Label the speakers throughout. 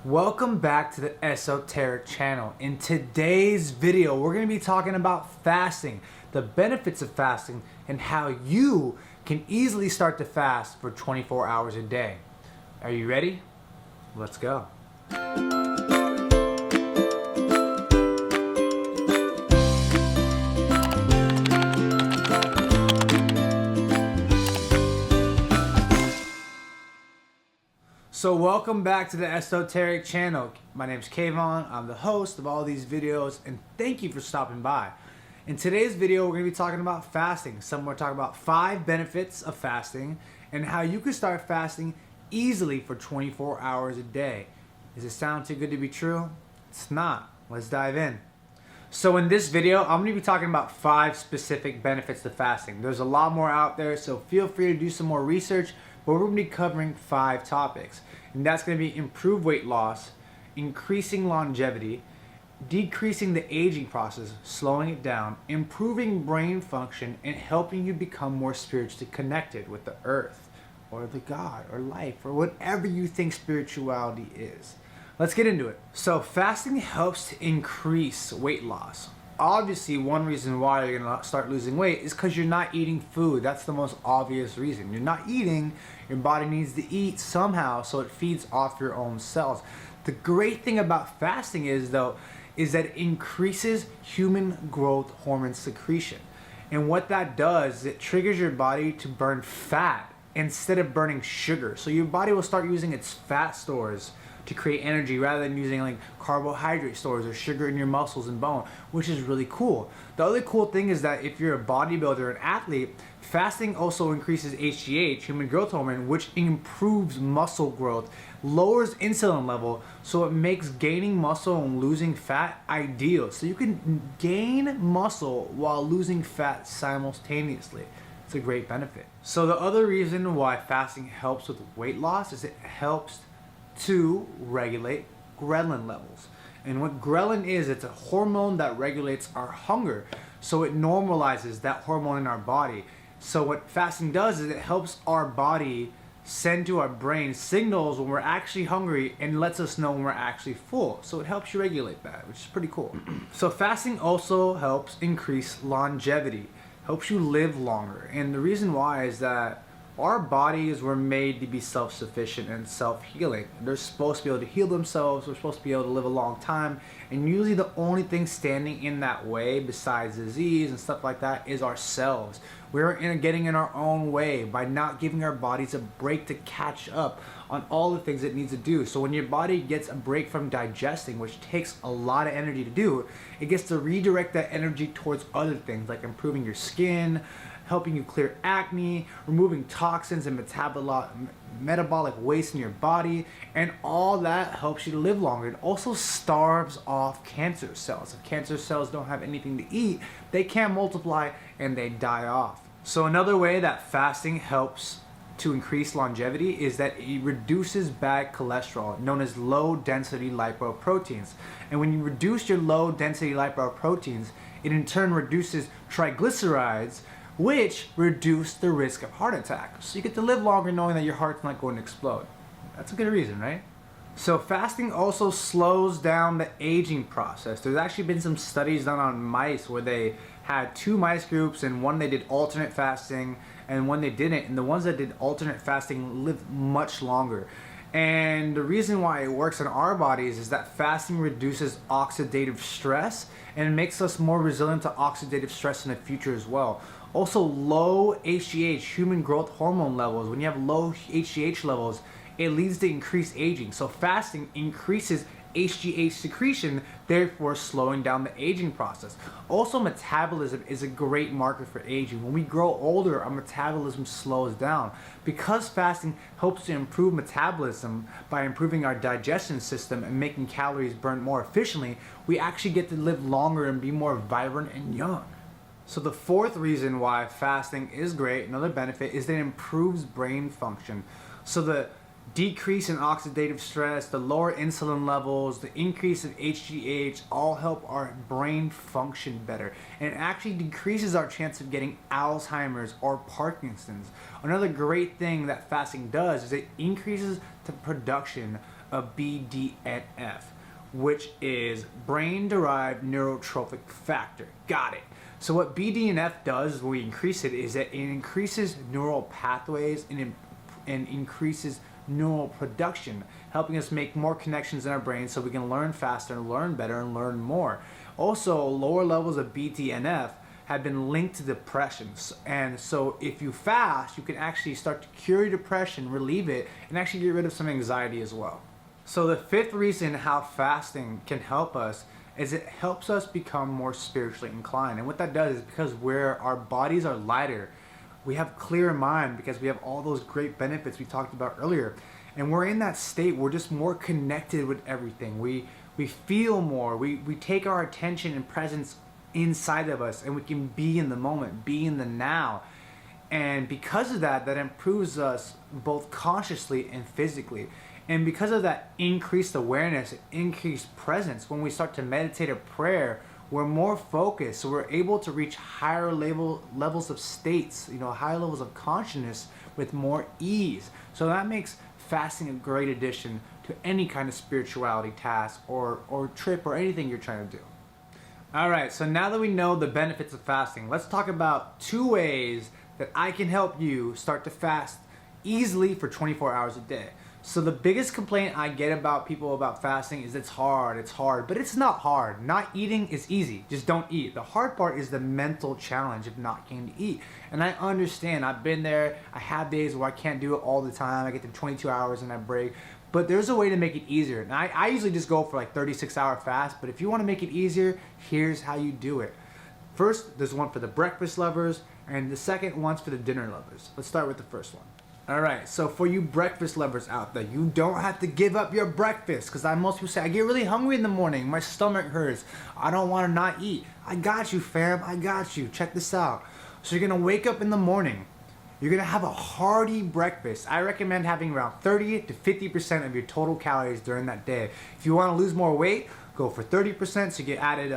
Speaker 1: Welcome back to the Esoteric channel. In today's video, we're going to be talking about fasting, the benefits of fasting, and how you can easily start to fast for 24 hours a day. Are you ready? Let's go. So welcome back to the Esoteric channel. My name is Kayvon. I'm the host of all these videos, and thank you for stopping by. In today's video, we're going to be talking about fasting. We're talking about 5 benefits of fasting and how you can start fasting easily for 24 hours a day. Does it sound too good to be true? It's not. Let's dive in. So in this video, I'm going to be talking about 5 specific benefits to fasting. There's a lot more out there, so feel free to do some more research. But we're going to be covering 5 topics, and that's going to be improved weight loss, increasing longevity, decreasing the aging process, slowing it down, improving brain function, and helping you become more spiritually connected with the earth, or the God, or life, or whatever you think spirituality is. Let's get into it. So fasting helps to increase weight loss. Obviously, one reason why you're going to start losing weight is because you're not eating food. That's the most obvious reason. You're not eating, your body needs to eat somehow, so it feeds off your own cells. The great thing about fasting is that it increases human growth hormone secretion. And what that does is it triggers your body to burn fat instead of burning sugar. So your body will start using its fat stores to create energy rather than using like carbohydrate stores or sugar in your muscles and bone, which is really cool. The other cool thing is that if you're a bodybuilder or an athlete, fasting also increases HGH, human growth hormone, which improves muscle growth, lowers insulin level, so it makes gaining muscle and losing fat ideal. So you can gain muscle while losing fat simultaneously. It's a great benefit. So the other reason why fasting helps with weight loss is it helps to regulate ghrelin levels. And what ghrelin is, it's a hormone that regulates our hunger. So it normalizes that hormone in our body. So what fasting does is it helps our body send to our brain signals when we're actually hungry and lets us know when we're actually full. So it helps you regulate that, which is pretty cool. So fasting also helps increase longevity, helps you live longer. And the reason why is that our bodies were made to be self-sufficient and self-healing. They're supposed to be able to heal themselves. We're supposed to be able to live a long time. And usually the only thing standing in that way besides disease and stuff like that is ourselves. We're getting in our own way by not giving our bodies a break to catch up on all the things it needs to do. So when your body gets a break from digesting, which takes a lot of energy to do, it gets to redirect that energy towards other things like improving your skin, helping you clear acne, removing toxins and metabolic waste in your body, and all that helps you to live longer. It also starves off cancer cells. If cancer cells don't have anything to eat, they can't multiply and they die off. So another way that fasting helps to increase longevity is that it reduces bad cholesterol, known as low density lipoproteins. And when you reduce your low density lipoproteins, it in turn reduces triglycerides, which reduce the risk of heart attack. So you get to live longer knowing that your heart's not going to explode. That's a good reason, right? So fasting also slows down the aging process. There's actually been some studies done on mice where they had 2 mice groups, and one they did alternate fasting and one they didn't. And the ones that did alternate fasting lived much longer. And the reason why it works in our bodies is that fasting reduces oxidative stress and it makes us more resilient to oxidative stress in the future as well. Also, low HGH, human growth hormone levels, when you have low HGH levels, it leads to increased aging. So fasting increases HGH secretion, therefore slowing down the aging process. Also, metabolism is a great marker for aging. When we grow older, our metabolism slows down. Because fasting helps to improve metabolism by improving our digestion system and making calories burn more efficiently, we actually get to live longer and be more vibrant and young. So the 4th reason why fasting is great, another benefit, is that it improves brain function. So the decrease in oxidative stress, the lower insulin levels, the increase of HGH all help our brain function better. And it actually decreases our chance of getting Alzheimer's or Parkinson's. Another great thing that fasting does is it increases the production of BDNF, which is brain-derived neurotrophic factor. Got it. So what BDNF does when we increase it is that it increases neural pathways and increases neural production, helping us make more connections in our brain so we can learn faster and learn better and learn more. Also, lower levels of BDNF have been linked to depression, and so if you fast, you can actually start to cure your depression, relieve it, and actually get rid of some anxiety as well. So the fifth reason how fasting can help us is it helps us become more spiritually inclined. And what that does is because where our bodies are lighter, we have clearer mind because we have all those great benefits we talked about earlier. And we're in that state, we're just more connected with everything. We feel more, we take our attention and presence inside of us, and we can be in the moment, be in the now. And because of that, that improves us both consciously and physically. And because of that increased awareness, increased presence, when we start to meditate or prayer, we're more focused, so we're able to reach higher levels of states, higher levels of consciousness with more ease. So that makes fasting a great addition to any kind of spirituality task or trip or anything you're trying to do. Alright, so now that we know the benefits of fasting, let's talk about 2 ways that I can help you start to fast easily for 24 hours a day. So the biggest complaint I get about people about fasting is it's hard, but it's not hard. Not eating is easy, just don't eat. The hard part is the mental challenge of not getting to eat. And I understand, I've been there, I have days where I can't do it all the time, I get to 22 hours and I break. But there's a way to make it easier. And I usually just go for like 36-hour fast, but if you want to make it easier, here's how you do it. First, there's one for the breakfast lovers, and the second one's for the dinner lovers. Let's start with the first one. Alright, so for you breakfast lovers out there, you don't have to give up your breakfast, because most people say, I get really hungry in the morning, my stomach hurts, I don't want to not eat. I got you, fam, I got you. Check this out. So you're going to wake up in the morning, you're going to have a hearty breakfast. I recommend having around 30 to 50% of your total calories during that day. If you want to lose more weight, go for 30% so you get added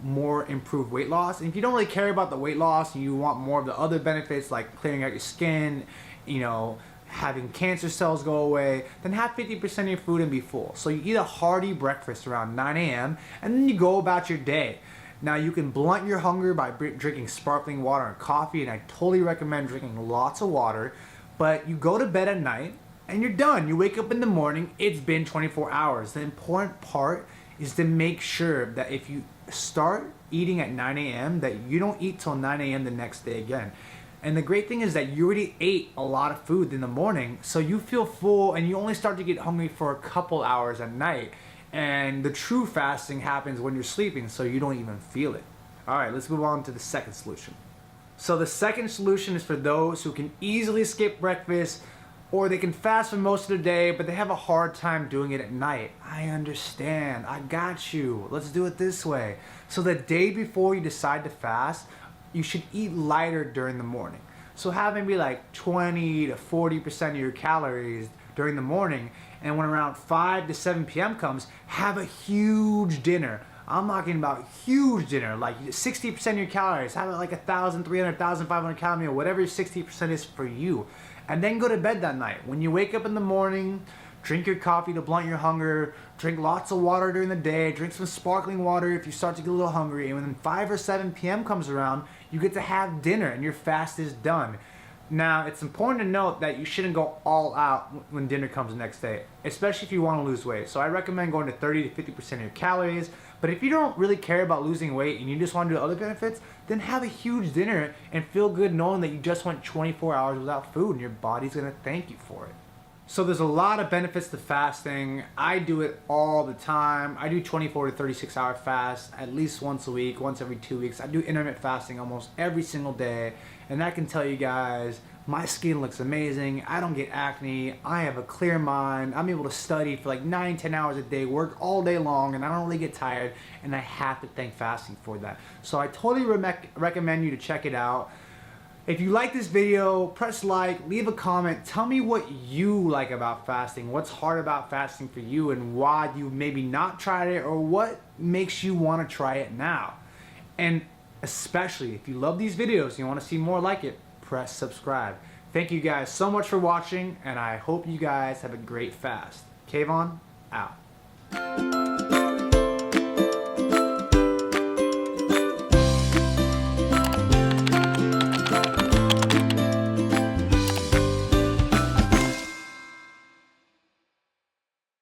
Speaker 1: more improved weight loss. And if you don't really care about the weight loss and you want more of the other benefits like clearing out your skin, having cancer cells go away, then have 50% of your food and be full. So you eat a hearty breakfast around 9 a.m. and then you go about your day. Now you can blunt your hunger by drinking sparkling water and coffee, and I totally recommend drinking lots of water, but you go to bed at night and you're done. You wake up in the morning, it's been 24 hours. The important part is to make sure that if you start eating at 9 a.m. that you don't eat till 9 a.m. the next day again. And the great thing is that you already ate a lot of food in the morning, so you feel full and you only start to get hungry for a couple hours at night. And the true fasting happens when you're sleeping, so you don't even feel it. Alright, let's move on to the second solution. So the second solution is for those who can easily skip breakfast, or they can fast for most of the day, but they have a hard time doing it at night. I understand, I got you. Let's do it this way. So the day before you decide to fast, you should eat lighter during the morning. So have maybe like 20 to 40% of your calories during the morning, and when around 5 to 7 p.m. comes, have a huge dinner. I'm talking about huge dinner, like 60% of your calories. Have it like 1,300, 1,500 calorie meal, whatever your 60% is for you. And then go to bed that night. When you wake up in the morning, drink your coffee to blunt your hunger, drink lots of water during the day, drink some sparkling water if you start to get a little hungry, and when 5 or 7 p.m. comes around, you get to have dinner and your fast is done. Now, it's important to note that you shouldn't go all out when dinner comes the next day, especially if you want to lose weight. So I recommend going to 30 to 50% of your calories. But if you don't really care about losing weight and you just want to do other benefits, then have a huge dinner and feel good knowing that you just went 24 hours without food and your body's going to thank you for it. So there's a lot of benefits to fasting. I do it all the time. I do 24 to 36 hour fast at least once a week, once every 2 weeks. I do intermittent fasting almost every single day. And I can tell you guys, my skin looks amazing. I don't get acne. I have a clear mind. I'm able to study for like 9-10 hours a day, work all day long, and I don't really get tired. And I have to thank fasting for that. So I totally recommend you to check it out. If you like this video, press like, leave a comment, tell me what you like about fasting, what's hard about fasting for you, and why you maybe not tried it, or what makes you want to try it now. And especially if you love these videos and you want to see more like it, press subscribe. Thank you guys so much for watching, and I hope you guys have a great fast. Kayvon, out.